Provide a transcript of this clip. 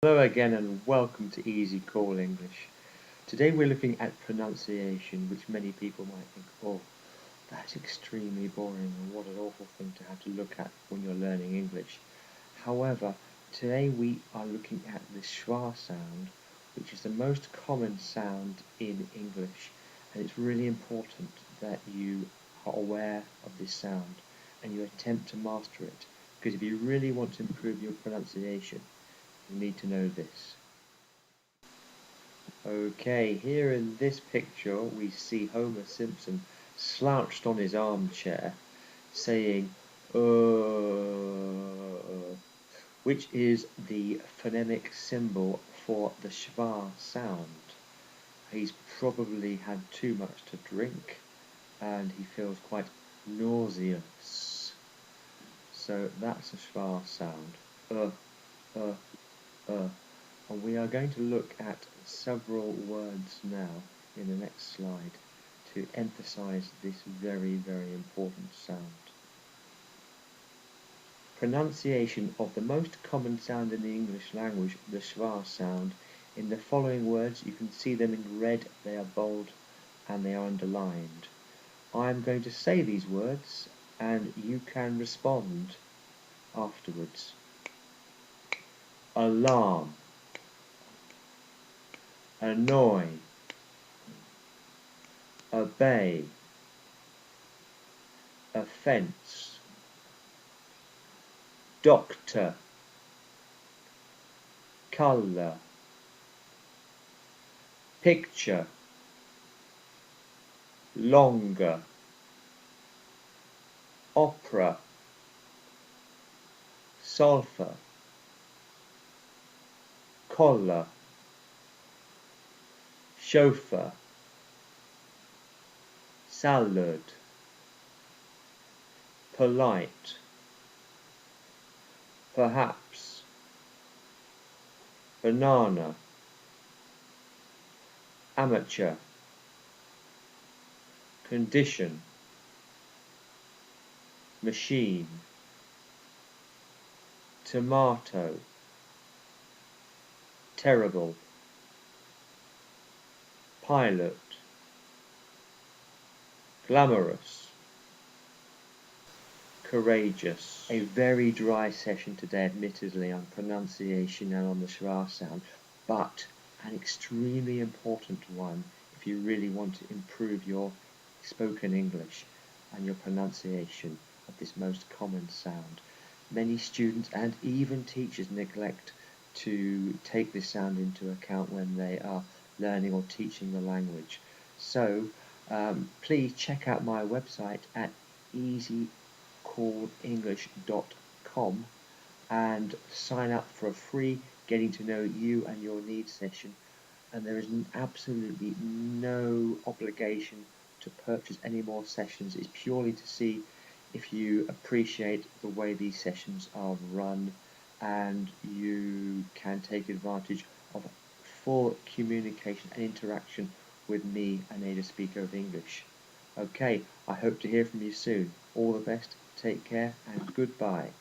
Hello again and welcome to Easy Call English. Today we're looking at pronunciation, which many people might think, oh, that's extremely boring and what an awful thing to have to look at when you're learning English. However, today we are looking at the schwa sound, which is the most common sound in English, and it's really important that you are aware of this sound and you attempt to master it, because if you really want to improve your pronunciation, you need to know this. Okay, here in this picture we see Homer Simpson slouched on his armchair saying which is the phonemic symbol for the schwa sound. He's probably had too much to drink and he feels quite nauseous. So that's a schwa sound. And we are going to look at several words now in the next slide to emphasize this very, very important sound. Pronunciation of the most common sound in the English language, the schwa sound. In the following words, you can see them in red, they are bold and they are underlined. I'm going to say these words and you can respond afterwards. Alarm, annoy, obey, offence, doctor, colour, picture, longer, opera, sulphur, collar, chauffeur, salad, polite, perhaps, banana, amateur, condition, machine, tomato, terrible, pilot, glamorous, courageous. A very dry session today, admittedly, on pronunciation and on the schwa sound, but an extremely important one if you really want to improve your spoken English and your pronunciation of this most common sound. Many students and even teachers neglect to take this sound into account when they are learning or teaching the language. So please check out my website at easycallenglish.com and sign up for a free getting to know you and your needs session, and there is absolutely no obligation to purchase any more sessions. It's purely to see if you appreciate the way these sessions are run and you can take advantage of full communication and interaction with me, a native speaker of English. Okay, I hope to hear from you soon. All the best, take care, and goodbye.